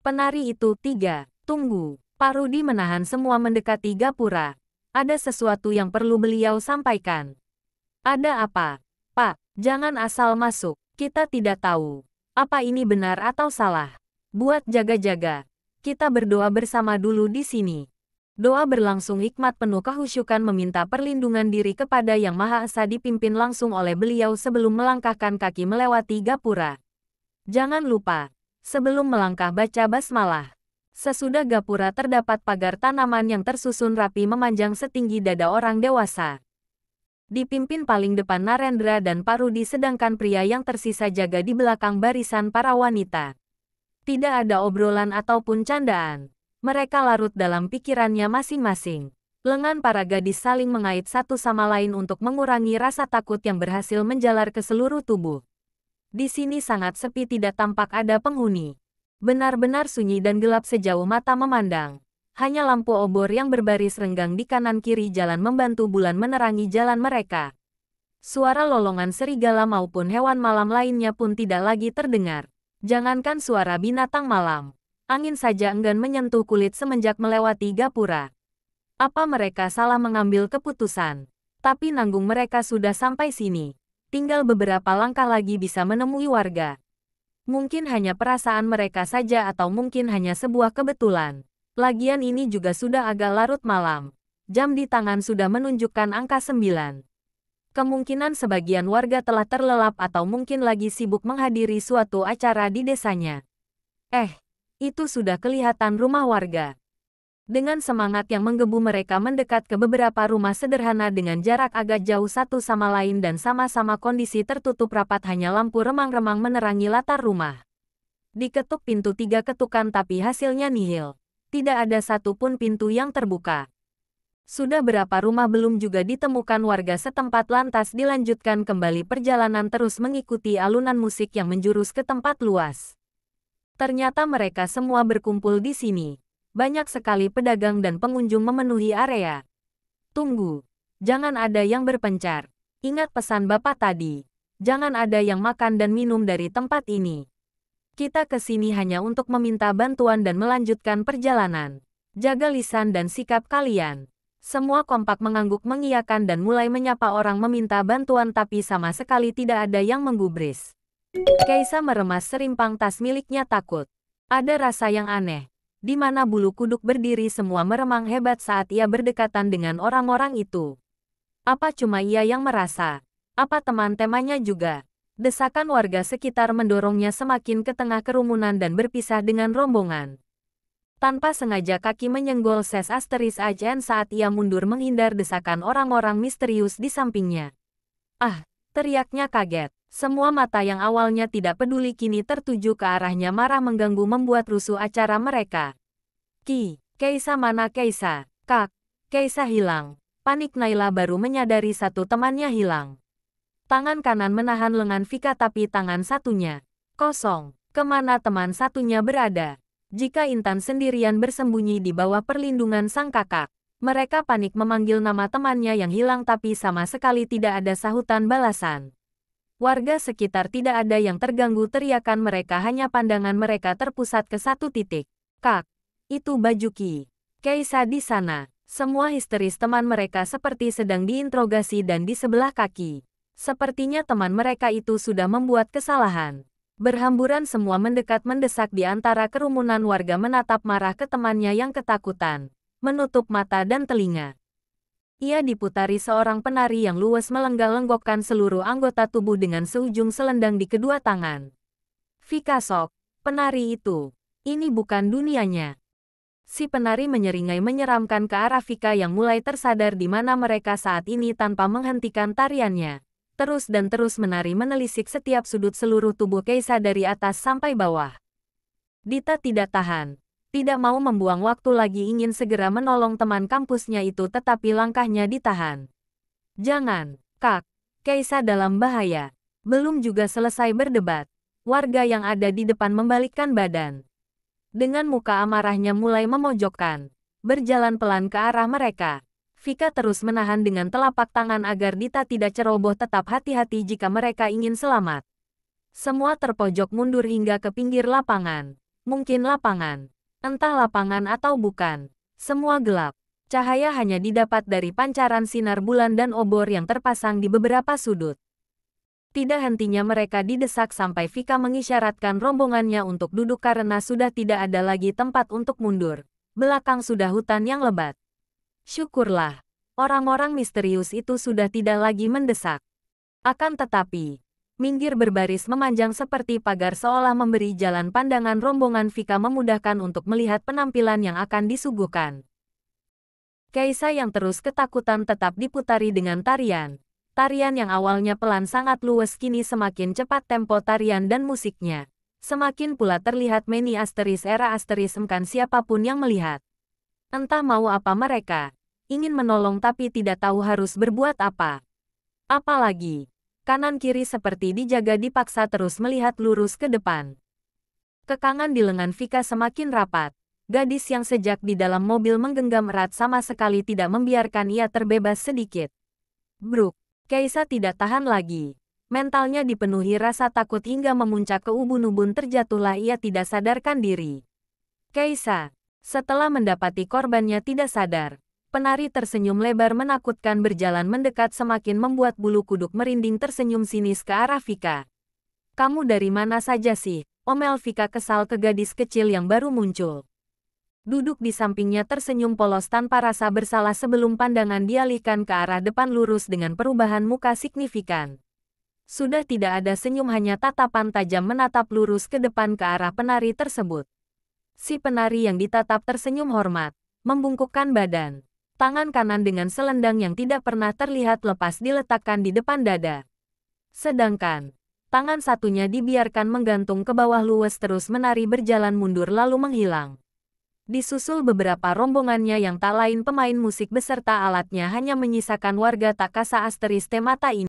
Penari itu tiga. Tunggu. Pak Rudi menahan semua mendekati Gapura. Ada sesuatu yang perlu beliau sampaikan. Ada apa? Pak, jangan asal masuk. Kita tidak tahu. Apa ini benar atau salah? Buat jaga-jaga. Kita berdoa bersama dulu di sini. Doa berlangsung hikmat penuh kehusyukan meminta perlindungan diri kepada Yang Maha Esa dipimpin langsung oleh beliau sebelum melangkahkan kaki melewati Gapura. Jangan lupa, sebelum melangkah baca basmalah. Sesudah Gapura terdapat pagar tanaman yang tersusun rapi memanjang setinggi dada orang dewasa. Dipimpin paling depan Narendra dan Pak Rudi sedangkan pria yang tersisa jaga di belakang barisan para wanita. Tidak ada obrolan ataupun candaan. Mereka larut dalam pikirannya masing-masing. Lengan para gadis saling mengait satu sama lain untuk mengurangi rasa takut yang berhasil menjalar ke seluruh tubuh. Di sini sangat sepi, tidak tampak ada penghuni. Benar-benar sunyi dan gelap sejauh mata memandang. Hanya lampu obor yang berbaris renggang di kanan kiri jalan membantu bulan menerangi jalan mereka. Suara lolongan serigala maupun hewan malam lainnya pun tidak lagi terdengar. Jangankan suara binatang malam, angin saja enggan menyentuh kulit semenjak melewati Gapura. Apa mereka salah mengambil keputusan? Tapi nanggung mereka sudah sampai sini. Tinggal beberapa langkah lagi bisa menemui warga. Mungkin hanya perasaan mereka saja atau mungkin hanya sebuah kebetulan. Lagian ini juga sudah agak larut malam. Jam di tangan sudah menunjukkan angka 9. Kemungkinan sebagian warga telah terlelap atau mungkin lagi sibuk menghadiri suatu acara di desanya. Itu sudah kelihatan rumah warga. Dengan semangat yang menggebu mereka mendekat ke beberapa rumah sederhana dengan jarak agak jauh satu sama lain dan sama-sama kondisi tertutup rapat, hanya lampu remang-remang menerangi latar rumah. Diketuk pintu 3 ketukan tapi hasilnya nihil. Tidak ada satupun pintu yang terbuka. Sudah berapa rumah belum juga ditemukan warga setempat, lantas dilanjutkan kembali perjalanan terus mengikuti alunan musik yang menjurus ke tempat luas. Ternyata mereka semua berkumpul di sini. Banyak sekali pedagang dan pengunjung memenuhi area. Tunggu, jangan ada yang berpencar. Ingat pesan Bapak tadi. Jangan ada yang makan dan minum dari tempat ini. Kita ke sini hanya untuk meminta bantuan dan melanjutkan perjalanan. Jaga lisan dan sikap kalian. Semua kompak mengangguk mengiyakan dan mulai menyapa orang meminta bantuan, tapi sama sekali tidak ada yang menggubris. Kaisa meremas serimpang tas miliknya takut. Ada rasa yang aneh. Di mana bulu kuduk berdiri semua meremang hebat saat ia berdekatan dengan orang-orang itu. Apa cuma ia yang merasa? Apa teman-temannya juga? Desakan warga sekitar mendorongnya semakin ke tengah kerumunan dan berpisah dengan rombongan. Tanpa sengaja kaki menyenggol ses asteris ajen saat ia mundur menghindar desakan orang-orang misterius di sampingnya. Teriaknya kaget. Semua mata yang awalnya tidak peduli kini tertuju ke arahnya, marah mengganggu membuat rusuh acara mereka. Kaisa mana Kaisa? Kak, Kaisa hilang. Panik Naila baru menyadari satu temannya hilang. Tangan kanan menahan lengan Vika tapi tangan satunya kosong. Kemana teman satunya berada? Jika Intan sendirian bersembunyi di bawah perlindungan sang kakak. Mereka panik memanggil nama temannya yang hilang tapi sama sekali tidak ada sahutan balasan. Warga sekitar tidak ada yang terganggu teriakan mereka, hanya pandangan mereka terpusat ke satu titik. Kak, itu baju Kaisa di sana. Semua histeris, teman mereka seperti sedang diinterogasi dan di sebelah kaki. Sepertinya teman mereka itu sudah membuat kesalahan. Berhamburan semua mendesak di antara kerumunan warga, menatap marah ke temannya yang ketakutan. Menutup mata dan telinga. Ia diputari seorang penari yang luwes melenggak-lenggokkan seluruh anggota tubuh dengan seujung selendang di kedua tangan. Vika sok, penari itu. Ini bukan dunianya. Si penari menyeringai menyeramkan ke arah Vika yang mulai tersadar di mana mereka saat ini tanpa menghentikan tariannya. Terus dan terus menari menelisik setiap sudut seluruh tubuh Kaisa dari atas sampai bawah. Dita tidak tahan. Tidak mau membuang waktu lagi, ingin segera menolong teman kampusnya itu, tetapi langkahnya ditahan. Jangan, Kak. Kaisa dalam bahaya. Belum juga selesai berdebat. Warga yang ada di depan membalikkan badan. Dengan muka amarahnya mulai memojokkan. Berjalan pelan ke arah mereka. Vika terus menahan dengan telapak tangan agar Dita tidak ceroboh, tetap hati-hati jika mereka ingin selamat. Semua terpojok mundur hingga ke pinggir lapangan. Mungkin lapangan. Entah lapangan atau bukan. Semua gelap. Cahaya hanya didapat dari pancaran sinar bulan dan obor yang terpasang di beberapa sudut. Tidak hentinya mereka didesak sampai Vika mengisyaratkan rombongannya untuk duduk karena sudah tidak ada lagi tempat untuk mundur. Belakang sudah hutan yang lebat. Syukurlah, orang-orang misterius itu sudah tidak lagi mendesak. Akan tetapi, minggir berbaris memanjang seperti pagar seolah memberi jalan pandangan rombongan Vika memudahkan untuk melihat penampilan yang akan disuguhkan. Kaisa yang terus ketakutan tetap diputari dengan tarian. Tarian yang awalnya pelan sangat luwes kini semakin cepat tempo tarian dan musiknya. Semakin pula terlihat meni asteris era asteris emkan siapapun yang melihat. Entah mau apa mereka. Ingin menolong tapi tidak tahu harus berbuat apa. Apalagi, kanan kiri seperti dijaga dipaksa terus melihat lurus ke depan. Kekangan di lengan Vika semakin rapat. Gadis yang sejak di dalam mobil menggenggam erat sama sekali tidak membiarkan ia terbebas sedikit. Bruk, Kaisa tidak tahan lagi. Mentalnya dipenuhi rasa takut hingga memuncak ke ubun-ubun terjatuhlah ia tidak sadarkan diri. Kaisa, setelah mendapati korbannya tidak sadar, penari tersenyum lebar menakutkan berjalan mendekat semakin membuat bulu kuduk merinding tersenyum sinis ke arah Vika. Kamu dari mana saja sih? Omel Vika kesal ke gadis kecil yang baru muncul. Duduk di sampingnya tersenyum polos tanpa rasa bersalah sebelum pandangan dialihkan ke arah depan lurus dengan perubahan muka signifikan. Sudah tidak ada senyum hanya tatapan tajam menatap lurus ke depan ke arah penari tersebut. Si penari yang ditatap tersenyum hormat, membungkukkan badan. Tangan kanan dengan selendang yang tidak pernah terlihat lepas diletakkan di depan dada. Sedangkan, tangan satunya dibiarkan menggantung ke bawah luwes terus menari berjalan mundur lalu menghilang. Disusul beberapa rombongannya yang tak lain pemain musik beserta alatnya hanya menyisakan warga tak kasa asteris temata ini.